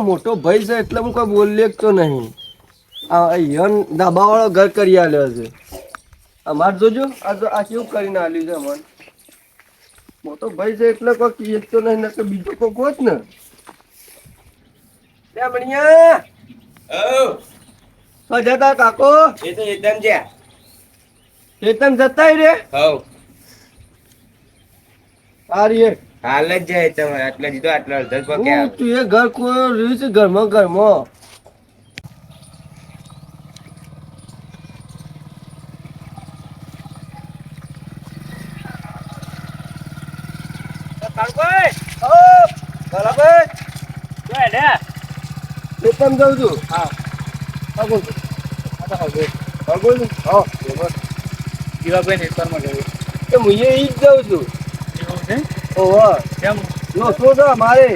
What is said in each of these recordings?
મોટો ભાઈ છે એટલે હું કોઈ બોલીએ તો નહીં. આ યન ધાબાવાળો ઘર કરી આલ્યો છે. અમાર જોજો આ કેવું કરીને આલ્યું છે અમારે. મોટો ભાઈ છે એટલે કોઈ કીએ તો નહીં ને બીજો કોઈ હોત ને. ત્યાં બણિયા તો જતા કાકો એ તો એકદમ જ્યાં ચેતન જતા રે હવ સારી હાલ જ જાય તમે આટલા જીતો આટલા અડધો જ પક્યા તું એ ઘર કોઈ રહ્યું છે ઘરમાં ઘરમાં ચેતન જાઉં છું હા આગળ જીવાભાઈ નેતરમાં ગયું એ હું ઈ જ જાઉં છું એવું છે ઓહો કેમ લોસો છે મારે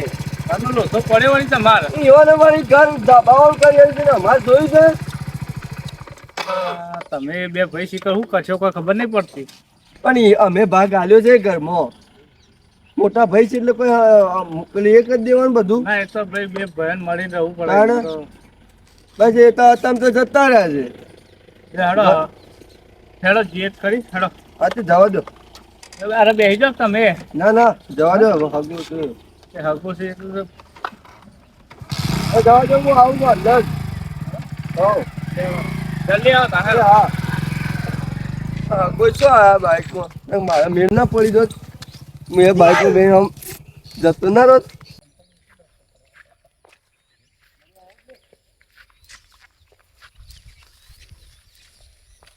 આનો લોસો પડ્યો નહીં તમારે ઈવન અમારી ઘર દબાવણ કરી છે ને અમારે જોયું છે તમે બે ભાઈ શીખર શું કરશો કોઈ ખબર નહીં પડતી પણ અમે ભાગ આલ્યો છે ઘરમાં મોટા ભાઈ છે એટલે કોઈ પેલું એક જ દેવાનું બધું ના એ તો ભાઈ બે બહેન મળીને રહેવું તાણે? પડે બસ એ તો તમે તો જતા રહ્યા છે હેડો હેડો જીત કરી હેડો હા તો જવા દો અરે બેસી જાઓ તમે ના ના જવા દો હગું છે એ હગું છે એટલું તો જવા દો હું આવું છું અંદર હોવ. જલ્દી આવો તારે હા હા કોઈ શું આયા બાઇકમાં મારા મેળ ના પડી દો હું એ બાઇકમાં બેન આમ જતો ના રહો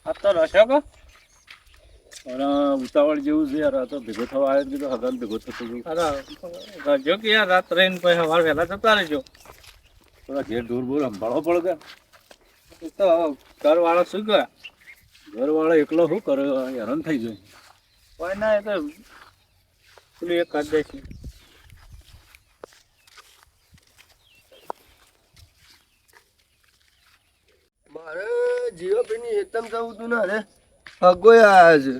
આ તો રશો કો અને ઉતાવળ જેવું છે યાર આ તો ભેગો થવા આવ્યો કીધું હગાન ભેગો થતો જવું અરે રજો કે યાર રાત રહીને પછી સવાર વહેલા જતા રહેજો થોડા ઘેર દૂર બોર સંભાળવો પડે એ તો ઘરવાળો શું કરે ઘરવાળો એકલો શું કરે હેરાન થઈ જાય કોઈ ના એ તો પેલું એક કરી દે છે મારે જીવાભાઈની એકદમ જવું હતું ને અરે હગો આવ્યા છે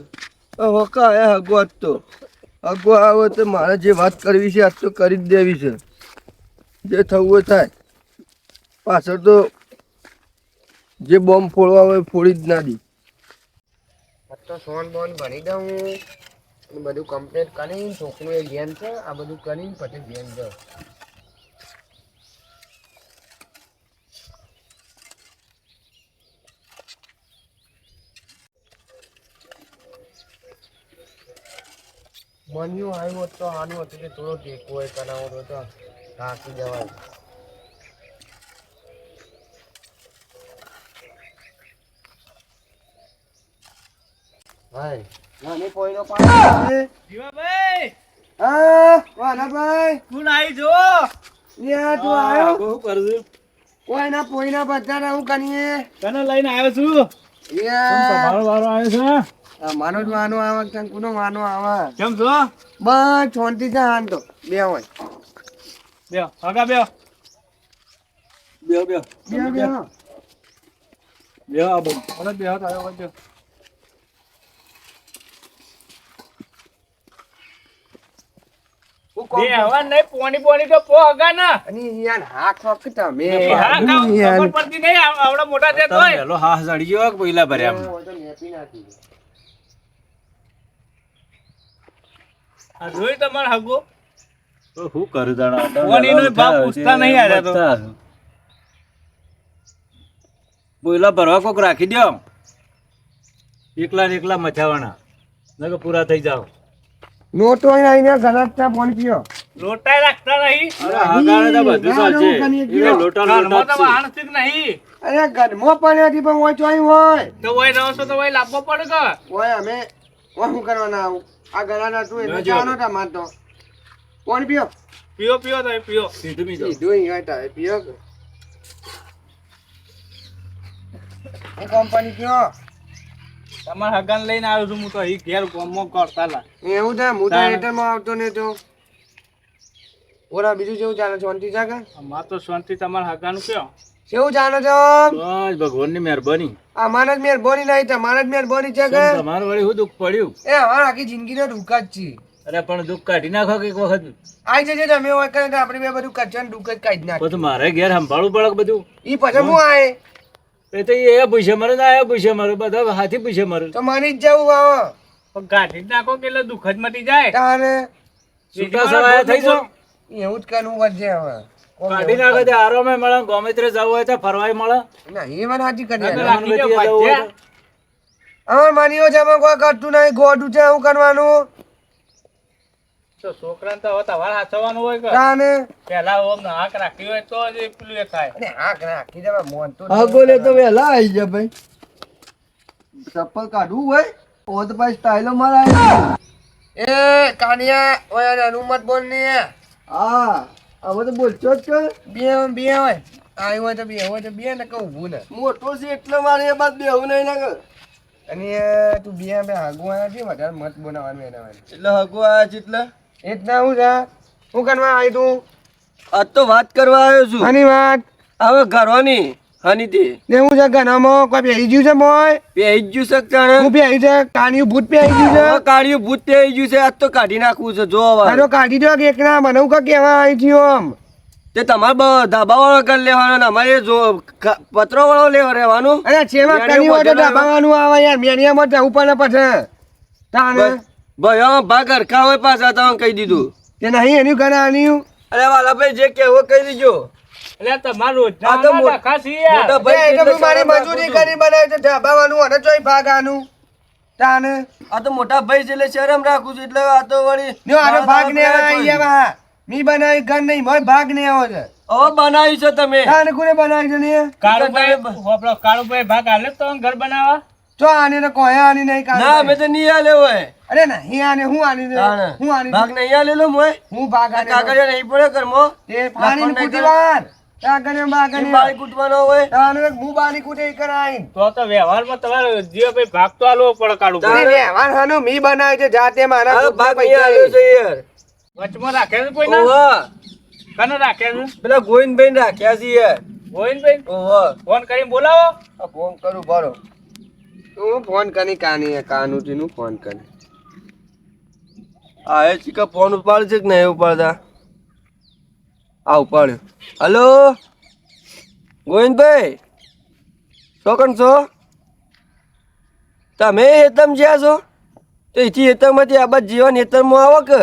હોકા આયા હગો આજ તો હગો આવ્યો તો મારે જે વાત કરવી છે આજ તો કરી જ દેવી છે જે થવું હોય થાય પાછળ તો જે બોમ્બ ફોડવા હોય ફોડી જ ના દી તો સોન બોન ભરી દઉં બધું કમ્પ્લીટ કરીને છોકરું એ ગેમ છે આ બધું કરીને પછી ગેમ જાઉં બન્યું આવ્યું હોત તો આનું હતું કે થોડો ટેકો હોય કરાવો તો ઢાંકી જવાય ભાઈ નાની પોઈનો પાણી જીવાભાઈ હા વાલાભાઈ કોણ આવી જો યા તું આવ્યો શું કરું કોઈના પોઈના બધા હું કરીએ તને લઈને આવ્યો છું યા તમારો વારો આવ્યો છે માનો જ માનો આવે કંકુનો માનો આવે કેમ છો બસ શાંતિ છે હાન તો બે હોય બે હગા બે બે બે બે બે બે આ બંધ અને બે હાથ આવ્યો હોય બે હવા નહીં પોણી પોણી તો પો હગા ના અને યાર હાથ વખત તમે હા ખબર પડતી નહીં આવડા મોટા છે તોય પેલો હાથ ચડી ગયો કે પહેલા ભર્યા તો નેપી નાખી આ જોઈ તમાર હગો તો શું કરું તાણા પોણીનો ભાવ પૂછતા નહીં આવ્યા તો બોયલા ભરવા કોક રાખી દો એકલા ને એકલા મચાવાના નકર પૂરા થઈ જાવ નોટો આવીને ગલત ફોન પીયો લોટાય રાખતા નહીં અરે હગાને તો બધું ચાલશે એ લોટા ઘરમાં તો લોટા વાહન સ્થિત નહીં અરે ઘરમાં પાણી હતી પણ હોય ચોઈ હોય તો વય રહો છો તો વય લાવવો પડે કે હોય અમે શું કરવાના આવું આ ગળાના તું એટલે ના જવાનો તમાર તો કોણ પીયો પીઓ પીઓ તો પીઓ સીધું મી જાવ સીધું અહીં હોય તારે પીયો કે હું કંપની પીયો તમાર હગાન લઈને આવ્યો છું હું તો અહીં ઘેર ગમો કરતા લા એવું થાય હું તો તાણે. એટેમાં આવતો ને તો ઓરા બીજું કેવું ચાલે શાંતિ છે કે અમાર તો શાંતિ તમાર હગાનું કયો કેવું ચાલે છે બસ ભગવાનની મહેરબાની અમારા જ મહેરબાની નહીં તમારા જ મહેરબાની છે કે તમારું વળી શું દુઃખ પડ્યું એ અમારા આખી જિંદગીનો દુઃખ જ છે અરે પણ દુઃખ કાઢી નાખો કે એક વખત. આઈ જજે તમે હોય કરે તો આપણે બે બધું કચન દુઃખ જ કાઢી નાખ. પછી મારે ઘેર સંભાળવું પડે કે બધું. ઈ પછી હું આય એ તો એ પૂછે મારે ને આ પૂછે મારે બધા હાથી પૂછે મારે. તો માની જ જવું આવો પણ ગાંઠી જ નાખો કે એટલે દુઃખ જ મટી જાય. તારે છૂટા સવાયા થઈ જાઓ. એવું જ કરવું પડશે હવે. કાઢી નાખે તે આરામે મળે ગોમેત્રે જવું હોય તો ફરવાય મળે. ના એ વાત સાચી કરી નકર યાર. રાખી દો પાછા. હવે માનીઓ છે અમે કોઈ કરતું નહીં ગોડું છે શું કરવાનું તો છોકરાને તો હવે તમારે હાચવવાનું હોય કે તાને પેલા ઓમ હાક રાખી હોય તો જ એ પેલું એ થાય. અને હા કે નાખી દેવા મોન તો હગો લે તો વહેલા આવી જા ભાઈ. ચપ્પલ કાઢવું હોય ઓ તો ભાઈ સ્ટાઈલો મારા. એ કાનિયા ઓય અનુમત બોલ ને હા હવે તો બોલશો જ કે બે હોય આઈ હોય તો બે ને કહું ઊભું ને મોટો છે એટલે મારે એ બાદ બેહું નહીં ના કર. અને તું બે હાગુ આવ્યા છે વધારે મત બનાવવાનું એના માટે એટલે હગો આયા છે એટલે એટલા હું છે શું કરવા આવી તું આજ તો વાત કરવા આવ્યો છું. આની વાત હવે ઘરોની હની તે ને હું છે ઘરમાં કોઈ પહેરી ગયું છે મોય પહેરી જ ગયું છે જાણે. હું પહેરી છે કાનિયું ભૂત પહેરી ગયું છે હવે કાઢ્યું ભૂત પહેરી ગયું છે આજ તો કાઢી નાખવું છે જો હવે. આનો કાઢી દો કે એકના મને હું કા કેવા આવી છું આમ તે તમારે ધાબા વાળો કરી લેવાનો ને અમારે જો પત્રો વાળો લેવા રહેવાનું. અરે છેવા કની હોય તો દબાવવાનું આવે યાર મેનિયામાં જવું પડે પછી તાને ભાઈ ભાગ હરખા હોય પાછા તમે કહી દીધું. તે નહીં એનું ઘરે આન્યું અરે વાલા ભાઈ જે કહેવો કહી દીજો. એટલે તમારું આ તો રોજના ડખા છે યાર. મોટા એ ભાઈ તો એટલે મારી શરમ મજૂરી રાખું છું. કરી બનાવી તો દબાવવાનું અને ચોય ભાગ આનું તાને આ તો મોટા ભાઈ છે એટલે શરમ રાખું છું એટલે આ તો વળી જો આનો ભાગ ને આવી ગયા મી બનાવી ઘર નહીં મોય ભાગ ને આવો છે હવે બનાવી છે તમે. તાને કોને બનાવી છે ને કાળુભાઈ આપણો કાળુભાઈ ભાગ આલે તો ઘર બનાવવા. તો આને તો કોઈ આની નહીં ના કાઢ અમે તો નહીં આલે હોય. અરે નહીં આને હું આની દે તાણે. હું આની ભાગ નહીં આલેલો મોય. હું ભાગ આને કાગળિયા નહીં પડે ઘરમાં. તે પાણી કુટી વાર કાગને ભાગ એ આને બાળી કૂટવાનો હોય. તાને હું બાની કુટી કરાઈ તો વ્યવહારમાં તમારે જીવાભાઈ ભાગ તો આલવો પડે કાળુભાઈ. તારે વ્યવહાર હાનો મી બનાવી છે જાતે મારા આ પોતના ભાગ નહીં આલ્યો છે યાર. વચમાં રાખે છે કોઈ ના ઓહો. કને રાખે છે પેલા ગોવિંદભાઈ રાખ્યા છે યાર. ગોવિંદભાઈ ઓહો. ફોન કરીને બોલાવો. આ ફોન કરું ભરો. હું ફોન કરી કાનુજી નું ફોન કરી આ એ ચીકા ફોન ઉપાડે છે કે નહીં ઉપાડતા? આ ઉપાડ્યો. હલો ગોવિંદભાઈ શું છો તમે? હેતમ જ્યાં છો તો એથી હેતમમાંથી આ બાદ જીવન હેતમમાં આવો કે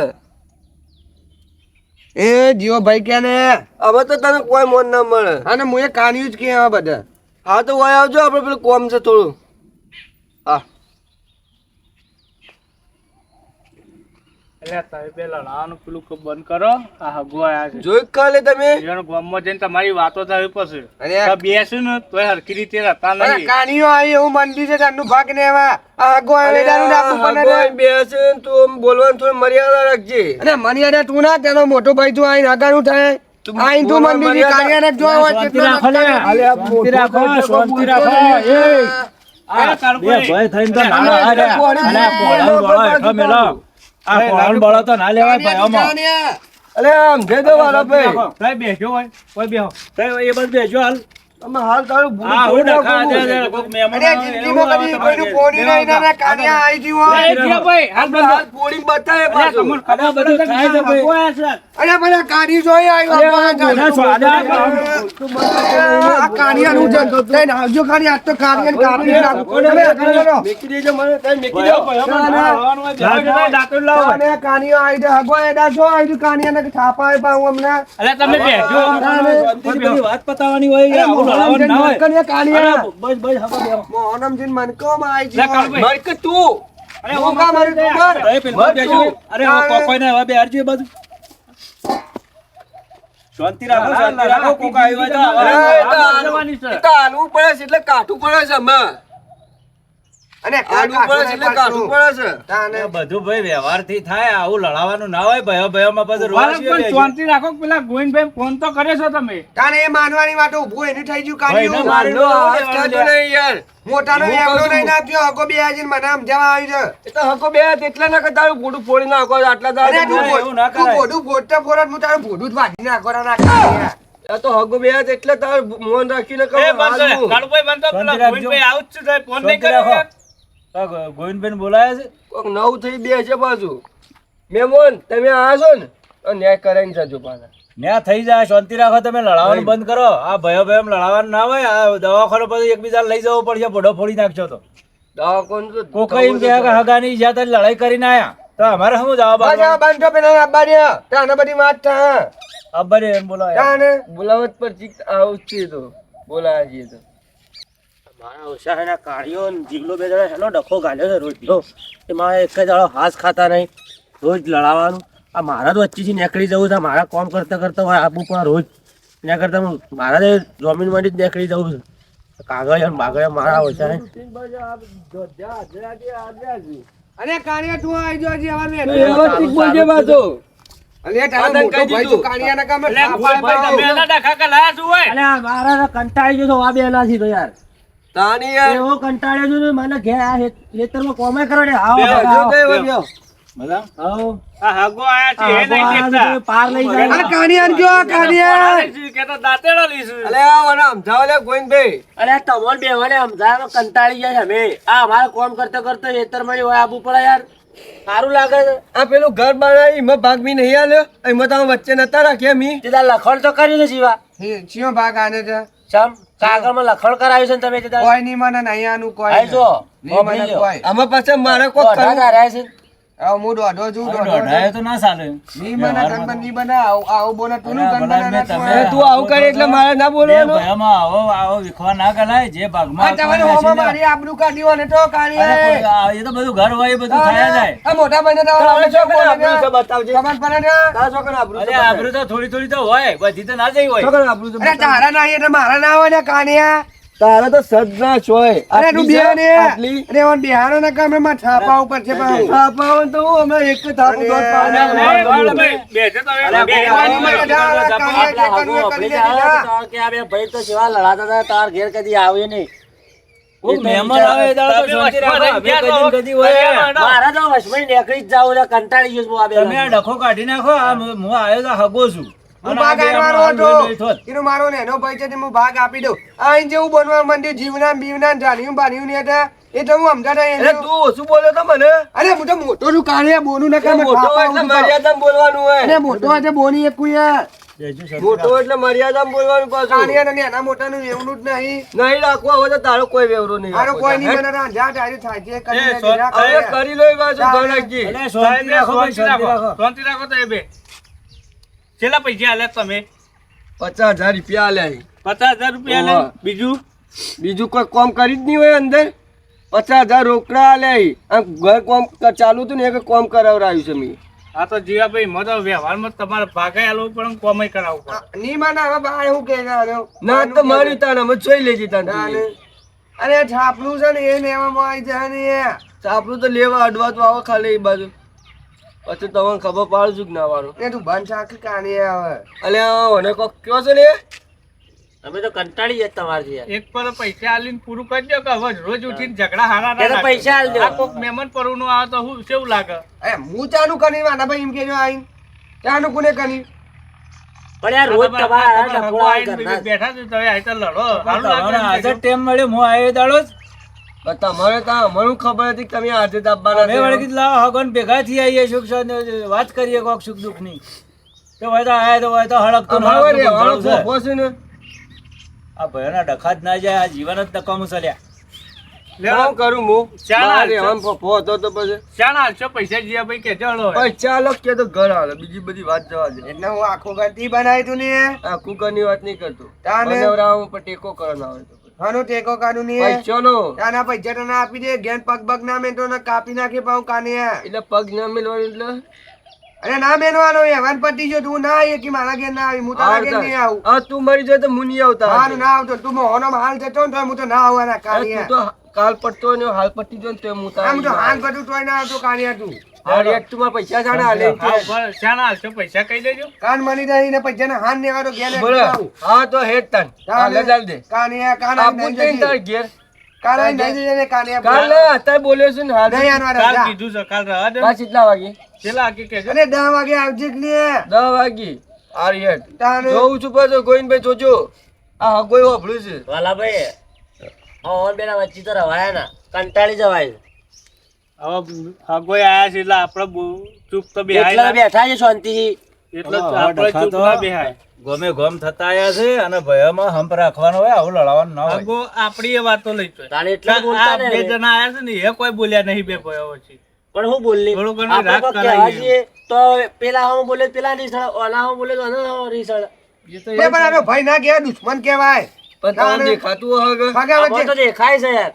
એ જીવો ભાઈ કે ને હવે તો તને કોઈ મોન ના મળે. અને હું એ કાન્યું જ કે આ બધા હા તો વય આવજો આપણે પેલું કોમ છે થોડું. હા એટલે તમે પેલા લડાવાનું પેલું બંધ કરો. આ હગો આયા છે જોઈ કાલે તમે એનો ગામમાં જઈને તમારી વાતો થવી પડશે. અરે તો બેસ્યું ને તોય હરખી રીતે રહેતા નહીં. કાનિયો આવી એવું મંડી છે તારનું ભાગ ને એવા આ આગો આવે તારું નાખવું પડે ભગવાન બેસે ને તું આમ બોલવાનું થોડી મર્યાદા રાખજે. અને મનિયાને તું ના તેનો મોટો ભાઈ તું આઈને હગાનું થાય આઈને તું મંડી થી કાનિયાને જોવા હોય કેટલો શાંતિ રાખો લે. શાંતિ રાખો શાંતિ રાખો. એ અરે કાળુભાઈ, બે ભાઈ થઈને તો ના હાર્યા. અને આ પોળાનું બળો હેઠો મેલો. આ પોળાનું બળો તો ના લેવાય ભાઈ આમાં. અલે આમ દે દો વાલા ભાઈ. તમે બેસ્યો હોય કોઈ બેહો. ભાઈ એ બધું બેજો હાલ. અમે હાલ તારું ભૂલ આ હું થોડી ડખા દે નાખું. દે કોક મહેમાન અરે આવે જિંદગીમાં એવું કદી આવે કોઈનું તમારે. ફોની નહીં ના કાનિયા આવી ગયું હોય એ જીવાભાઈ, હાલ આપણે બંધ. હાલ પોળી બતાવે અરે પાછું. તમને ખબર બધું પડે થાય છે કે ભાઈ. હગો આયા છે. અરે પેલા કાની જોઈ આ કાનિયાનું છે લઈને આવજો ખાલી આજ તો કાનિયાને કાપી નાખું તમે આગળ કરો મેકી દેજો મને કઈ મેકી ભાઈઓ, દો. ભાઈઓ, મને ખાવાનું હોય, બેહો, બેહો, દાંતણ લાવો. અને કાનિયો આવી છે હગો એડા છો આવી કાનિયાને છાપા આપ્યા હું હમણાં અરે તમે બેસજો. શાંતિથી બધી વાત પતાવવાની હોય આવું લડાવવાનું ના હોય. મનકને કાનિયા અરે બસ બસ હવે બેહો. મોહનમજીન મનકોમાં આવી લે, છે કાળુભાઈ. મર કે તું અરે હું કામ મારી ખબર અરે પેલા બેજો. અરે હવે કોઈને હવે બેહરજો એ બધું. શાંતિ રાખો શાંતિ રાખો. કોક આવ્યું હોય તો અરે, હવે. એ તો આ હાલવું- જવાની છે. એ તો હાલવું પડે છે એટલે કાઠું પડે છે અમે. અને હાલવું પડે છે એટલે કાઠું પડે છે. તાને આ બધું ભાઈ વ્યવહારથી થાય. આવું લડાવવાનું ના હોય. ભયો ભયોમાં પછી વારક રોવાશીઓ પણ બેસી. શાંતિ રાખો. પેલા ગોવિંદભાઈ ફોન તો કરે છો તમે. તાને એ માનવાની માટે ઊભું એનું થઈ ગયું ભાઈને કાનિયું મારી મારનો હાથ કાઢો નહીં યાર. મોટાનો હું એમનો કહું છું. નહીં નાખ્યો હગો બે આજીને મને સમજાવવા આવી છે એ તો હકો બે હાથ એટલા ના કે તારું ગોડું ફોડી નાખો આટલા અરે દાડા. તું એવું ના તું કરાય. ભોડું ફોડતે ફોડત હું તારું ભોડું જ વાઢી નાખવાના ના કાનિયા. આ તો હકો બે હાથ એટલે તારું મોન રાખીને એ કહું બંધ કરે. હાલવું. કાળુભાઈ બંધ કરો. પેલા શાંતિ રાખજો. ગોવિંદભાઈ આવું જ છે. તમે ફોન નહીં શાંતિ કર્યો રાખો. યાર. ગોવિંદભાઈ બોલાયા છે. કોક નવું થઈ બે છે પાછું. મેમોન તમે આયા છો ને તો ન્યાય કરાઈને જજો પાછા. ન્યા થઈ જાય, શાંતિ રાખો. તમે લડાવવાનું બંધ કરો. આ ભયો ભયો લડાવવાનું ના હોય. આ દવાખાનો પછી એકબીજા લઈ જવો પડશે. ભોડો ફોડી નાખશો તો દવાખાનું તો કોકઈ એમ કહે કે હગાની જ્યાં તમે લડાઈ કરીને આયા તો અમારે શું જવાબ પાછા બાંધો પેલા આબાડ્યા તાને બધી વાત થા અબ્બરે એમ બોલો તાને બોલાવત પર ચીક આવું જ છે તો બોલાવા જઈએ તો મારા ઓછા કાળીઓ જીગલો બે જણા હેલો ડખો ગાલ્યો છે રોજનો એમાં એક જ દાડો હાથ ખાતા નહીં રોજ લડાવવાનું આ મારા તો વચ્ચેથી નીકળી જવું છે મારા કામ કરતા કરતા હોય આપું પણ રોજ એના કરતા મારા જમીનમાંથી જ નીકળી જવું છે કાગળ બાગળ મારા ઓછા અરે કાણિયા તું આવી જોજે હવે મેં વ્યવસ્થિત બોલજે પાછો અરે તારા મોટો ભાઈ તું કાણિયાના કામે અરે મારા કંટાળી ગયો આ બેલા થી તો યાર તાની યાર એવો કંટાળ્યો છું ને મને ઘેર આ ખેતરમાં કોમે કરો ને આવો બેહો, જો તો એવો બેહો. મજા આવો આ હાગો આયા છે એ નહીં દેખતા પાર લઈ જાય અરે કાણિયા કયો કાણિયા કે તો દાંતેડો લીધું અલે આ મને સમજાવો લે ગોવિંદભાઈ અરે તમોન બેવાને સમજાવ કંટાળી ગયા છે અમે આ અમારે કોમ કરતા કરતા ખેતરમાં હોય આબુ પડે યાર સારું લાગે છે આ પેલું ઘર બનાવી એમાં ભાગ મી નહીં આલ્યો એમાં તમે વચ્ચે નતા રાખ્યા મી સીધા લખણ તો કર્યું છે જીવા ચિયો ભાગ આને છે ચમ કાગળમાં લખણ કરાવ્યું છે ને તમે સીધા કોઈ ની મને નહીં આનું કોઈ આઈ જો નહીં મને કોઈ આમાં પાછા મારે કોક દોઢા કરવું ધાર્યા છે હવે હું દોઢો છું દોઢાય તો ના ચાલે. ની મને ગણપત ની બના આવું બોલે તું નું ગણપત તમે- અરે તું આવું કરે એટલે મારે ના બે બોલવાનું ભયોમાં આવો વિખવા ના કરાય. જે ભાગમાં તમારે આવતું હોમાં હોય મારી આબરૂ કાઢ્યો ને તો અરે કાણિયા કોઈ આ એ તો બધું ઘર હોય એ બધું થયા જાય. આ મોટા ભાઈને તો તારે આપણે શું શું કરે આબરૂ છે બોલે બતાવજે. ખબર પડે ને તારે શું કરે આબરૂ છે અરે આબરૂ તો થોડી થોડી તો હોય, બધી તો ના જઈ શું હોય. કરે આબરૂ છે અરે બતાવજે. તારા ના એટલે મારા ના હોય ને કાણિયા તારે તો સજ્જના છો હોય. અરે તું આટલી છે, બે ને આટલી. અરે ઓન બિહારો ના કામે માં છાપા ઉપર છે પાહુ થાપાવાનું તો હું અમે એક જ થાપું દોઢ પાડ્યા. બેસે તો અરે બે બેહવાની મને જા, આપણા કાણિયા હાગુ જે વાપરી કરવું એ જાય કરી તો કે આ બે ભાઈ તો સેવા લડાતા હતા તાર ઘેર કદી આવે નહીં કોક મહેમાન આવે એ દાડો તો શાંતિ રાખો. અમે કદી ને કદી હોય. મારા તો વસમાં નીકળી જ જાવ કંટાળી ગયો છું આ બે તમે આ ડખો કાઢી નાખો. આ હું આવ્યો તો હગો છું. હું અને આ ભાગ બે આલવાનો આમાં હતો લોહી લોહી થોત. એનો મારો નેનો ભાઈ છે તે હું ભાગ આપી દઉં આ અહીં જેવું બનવા માંડ્યું જીવના બીવના જાણ્યું બાણ્યું ને હતા એ તો હું સમજાતા અરે એને તું ઓછું બોલ્યો તો મને અરે હું તો મોટો છું કાણિયા બોનું ના કામે મોટો હોય એટલે મર્યાદામાં બોલવાનું હોય. અરે મોટો હોય તો બોની એક યાર બેસજો શાંતિ મોટો રાખો. એટલે મર્યાદામાં બોલવાનું પાછું. કાણિયા ને નાના મોટા નું એવું જ નહીં નહીં રાખવા હોય તો તારો કોઈ વેવરો નહીં મારો રાખવો. કોઈ નહીં મને રાંધા ટાળી થાય છે કરી એ નાખી, સો- ના હવે કાણિયા. કરી લો એ પાછું ગણકજી. અરે શાંતિ રાખો ભાઈ, શાંતિ રાખો. શાંતિ રાખો તો એ બે કેટલા પૈસા આલ્યા તમે 50,000 રૂપિયા આલ્યા છે. 50,000 રૂપિયા ઓવા. આલ્યા બીજું બીજું કોઈ કામ કરી જ નહીં હોય અંદર 50,000 રોકડા આલ્યા છે. આમ ઘર કામ ચાલુ હતું ને એ કામ કરાવરાયું છે મેં. આ તો જીવાભાઈ મતો વ્યવહારમાં તમારે ભાગે આલવું પણ કોમે કરાવવું પડે ની મને હવે બહાર હું કે ના તો મારી તાને અમે જોઈ લેજે તાને તું. અરે છાપલું છે ને એ લેવામાં આવી જાય ને એ. આપણું તો લેવા અડવા તો આવો ખાલી એ બાજુ પછી તમને ખબર પાડશું કે ના વાળું એ તું બંધ સાકી કાણિયા હવે અલ્યા મને કોક કયો છે ને અમે તો કંટાળી જાય તમારથી યાર એક પર પૈસા આલીને પૂરું કરી દો કે હવે રોજ ઉઠીને ઝઘડા હારા ના એ તો રાખો. પૈસા આલી દો. આ કોક મહેમાન પરનું આવે તો હું કેવું લાગે અરે હું ચાનું કરી વાના ભાઈ એમ કેજો આઈન ચાનું કોને કરી પણ યાર રોજ તમારા તમારા હગો ડફોડા આઈને ઘરના. બેઠા છો તમે આ તો લડો સારું તમારો લાગે હાજર ટેમ મળ્યો. હું આવ્યો એ દાડો જ. પણ તમારે તો અમારું ખબર હતી કે તમે આજે દાબવાના અમે વળી કીધું લાવો હગન ભેગા થઈ આવીએ સુખ શાંતિ વાત કરીએ કોક સુખ દુઃખ ની તો હોય તો આયા તો હોય તો હળકતો ને અમારે હળકતો રહેવાનો ગમઝાળું છે. ફોફો છે ને આ ભયોના ડખા જ ના જાય. આ જીવન જ નકામું ચાલ્યા. કામ કરું હું ચાલ, મારે ચાલ. રહેવાનો ફોફો હતો તો પછી શાણા હાલશો પૈસા જીવાભાઈ કે ચલો પણ ચાલો કે તો ઘર હાલે બીજી બધી વાત જવા દે એટલે હું આખો ગતિ બનાવી તું ને આ કુકરની વાત નહીં કરતો તાને? બનાવરામાં પણ ટેકો કરવાનો આવે તો પછી. હનો ટેકો કાઢું ને પૈસાનો તાના પૈસા તને આપી દે ઘેર પગ બગ ના મેં તો ને કાપી નાખી પાઉં કાનિયા એટલે પગ ના મેળવાનું એટલે અરે ના મેનવાનો એવાન પતી જો તું ના આવીએ કે મારા ઘેર ના આવી હું તારા ઘેર નહીં આવું હા તું મરી જાય તો હું નહીં આવતા હારું ના આવતો તું મોહનો હાલ જતો ને તો હું તો ના આવવાના અરે તું કાનિયા તો કાલ પડતો ને હાલ પટ્ટી જો ને તો હું આમ તો હાલ તારા બધું તોય ના આવતો કાનિયા તું તું મારા પૈસા જાણે હાલે એમ કે. શાણા હાલશો પૈસા કહી દેજો કાન મની દઈ ને પૈસા ને હાન ને વાળો ઘેર ને બોલો આવું. હા તો હેડ તન હાલે ચાલ દે કાનિયા કાન આપું જ નહીં તાર ઘેર કાન નહીં જઈએ ને કાનિયા કાલ ના અત્યારે બોલ્યો છું ને હાલ નહીં આનવાના કાલ જા. કીધું છે કાલ રહા દે બસ કેટલા વાગે છેલ્લા આગે કહેજો અરે 10 વાગે આવજે કે ને 10 વાગે આ હેડ તાને જોઉં છું પાછો ગોવિંદભાઈ જોજો આ હગોય વાપર્યું છે વાલા ભાઈ ઓન બેના વચ્ચે તો રવાયા ના કંટાળી જવાય હવે હગોય આયા છે એટલે આપણે ચૂપ તો એટલા બેહાય બેઠા છે શાંતિથી. એટલે હવે આપણે ડખા ચૂપ તો ના બેહાય. ગમે ગમ થતા આયા છે અને ભયમાં હંપ રાખવાનો હોય, આવું લડાવવાનું ના હોય. હગો આપણી એ વાતો લઈ જોય. તારે એટલા જ બોલતા ને બે હવે. જણા આયા છે ને એ કોઈ બોલ્યા નહીં બે ભયો વચ્ચે. પણ હું બોલી થોડું ઘણું આપણે રાગ કોક કરાવીએ. કહેવા જઈએ તો પેલા હું બોલે પેલા રીસળ, ઓલા હું બોલે તો આનો રીસળ. એ તો એ પણ આનો ભાઈ ના કહેવાય, દુશ્મન કહેવાય. પણ તમને દેખાતું હગે પગા આમાં તો વચ્ચે દેખાય છે યાર.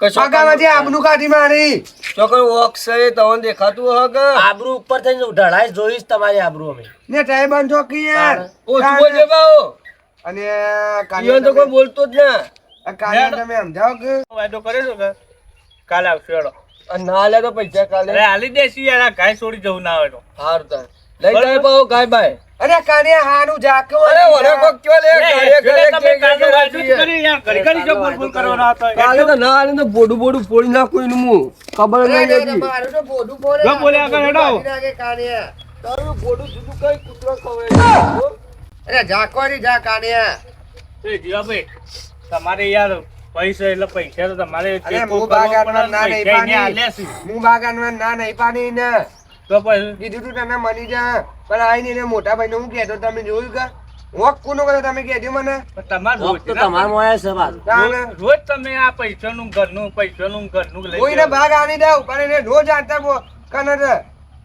પગા વચ્ચે આબરૂ કાઢી મારી. ચોકર વોક છે તમને દેખાતું હગે આબરૂ ઉપર થઈને ઢળાઈ જોઈશ તમારી આબરૂ અમે. ને ટાઈ બંધ ચોકી યાર. ઓછું બોલજે બાઓ અને ઈવન તો કોઈ બોલતો જ ના કાલે તમે સમજાવો કે વાયદો કરે છે કે કાલે આવશે હેડો. અને ના લે તો પૈસા કાલે અરે હાલી દેસી યાર, આ ગાય છોડી જવું ના હોય તો. હારું તાર લઈ જાય પાઓ ગાય બાય અરે કાનિયા હાનું જાકો અરે ઓરે કોક કયો લે એટલે ગાય તમે કાલનું વાયદો જ કરી યાર, ઘડી ઘડી જો બોલ બોલ કરવાના હતા. કાલે તો ના આલે તો બોડું બોડું ફોડી નાખું એનું મું ખબર નહીં હતી મારું તો બોડું બોલે જો બોલ્યા આગળ હેડો. કાઢી નાખે કાનિયા. તારું બોડું જુદું કઈ કૂતરો ખવાય અરે જાકો ની જા કાનિયા. એ જીવાભાઈ, તમારે યાર પૈસા એટલે પૈસા તો તમારે અરે ટેકો હું કરવો બાગાનમાં પડે ને, ના નહીં પૈસા એને પાડી. આલ્યા છે. હું બાગાનમાં ના નહીં પાડી ને તો પછી કીધું તું તને મની જા પણ આઈને એને મોટા ભાઈ હું કહેતો તમે જોયું કે વોક કોનો કર્યો તમે કહેજો મને તમારે વોક તો તમારા મોયા છે બાજુ. તાને રોજ તમે આ પૈસાનું ઘરનું લઈ કોઈને ભાગ આની દઉં પણ એને રોજ આનતા કને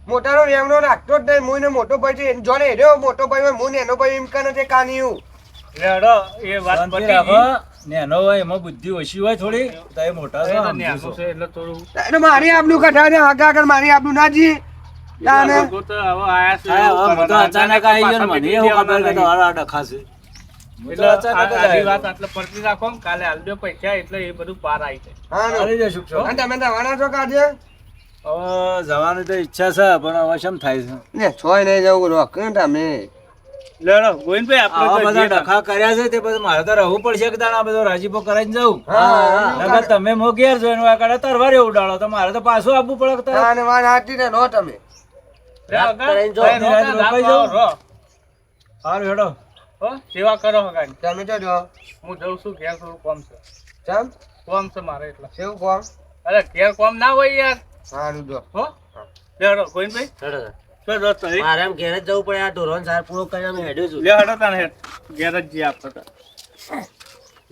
મોટાનો એમનો રાખતો જ નહીં. હું એને મોટો ભાઈ છે જોને એનો મોટો ભાઈ હોય હું ને એનો ભાઈ એમ કને છે કાનિયું. લેડો એ વાત શાંતિ પતી રાખો. ગઈ. નેનો હોય એમાં બુદ્ધિ ઓછી હોય થોડી, તો એ મોટા એ છો, તો સમજો ન્યાનું છો. છે એટલે થોડું એટલે મારી આબલું કઢાવે આગળ આગળ મારી આબલું ના જી તાને લોકો તો હવે આયા છે હા, એવું હવે હું તો કરવાના. અચાનક આવી ગયો ને પાછા મને એવું ખબર કે નહીં. તમારા આ ડખા છે. હું તો એટલે અચાનક જ આની આવ્યો. વાત આટલે પડતી રાખો ને, કાલે હાલ દો પૈસા એટલે એ બધું પાર આવી જાય. હા ને. આવી જશું છો. અને તમે દવાના છો કાઢે હવે જવાની તો ઈચ્છા છે પણ હવે શેમ થાય છે. ને છોય નહીં જવું રોક ને તમે લેડો ગોવિંદભાઈ, આવા આપણે બધા તો જે ડખા કર્યા છે તે પછી મારે તો રહેવું પડશે કે તાણે આ બધો રાજીપો કરાઈને જવું. હા નકર તમે મો ઘેર જોઈને વાકાડે તરવારે ઉડાડો તો મારે તો પાછું આપવું પડે કે તારે. હા ને વાત સાચી ને નો તમે રાત કરીને જો. ભાઈ, રાત રાત રોકાઈ આવો, જાઓ. રો. સારું હેડો. હો, સેવા કરો હગાની. તમે તો જો હું જઉં છું ઘેર, થોડું કોમ છે. ચમ કોમ છે મારે એટલે. કેવું કોમ અરે ઘેર કોમ ના હોય યાર. સારું જો હો લેડો ગોવિંદભાઈ, હેડો. તો જો તો એ. મારે આમ ઘેર જ જવું પડે, આ ઢોરોનો સાર પૂરો કરીને અમે હેડ્યો છું. લે હડો તાને હેડ. ઘેર જ જઈએ આપણે તો.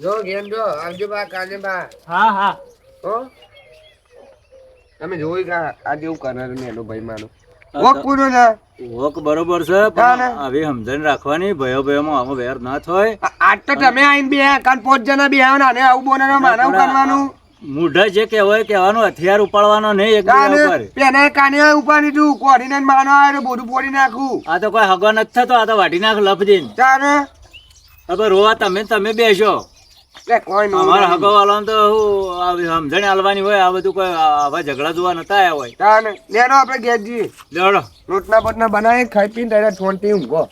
જો ગેમ જો આવજો બા કાલે બા હા હા હો તમે જોઈ કે આ જેવું કરનાર ને એનો ભાઈ માનો હા, વોક તો- પૂરો ના વોક બરોબર છે ના, પણ ના. આવી સમજણ રાખવાની ભયો ભયોમાં આમાં વેર ના થાય. આજ તો તમે આઈને બે કાલ 5 જણા બે આવવાના ને આવું બોલવાનું માનવ કરવાનું મૂઢા જે કહેવાય કહેવાનું, હથિયાર ઉપાડવાનો નહીં એકબીજા ઉપર. તાને પેના કાને ઉપર દીધું કોડીને માનો આવે બોડું પોડી નાખું આ તો કોઈ હગો નથી થતો, આ તો વાટી નાખ લપજીને. તાને હવે રોવા તમે બેસો. લે કોઈ નો અમારા હગો વાળાને તો શું આવી સમજણ હાલવાની હોય, આ બધું કોઈ આવા ઝઘડા જોવા નતા આવ્યા હોય. તાને લેનો આપણે ઘેર જઈએ લેવડો. રોટલા બોટલા બનાવી ખાઈ પીને ત્યારે ઠોંટી ઊંઘો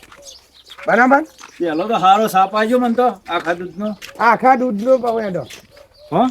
બરાબર પેલો તો સારો સાપ આવજો મને તો આખા દૂધનો. આખા દૂધનો પવેડો હો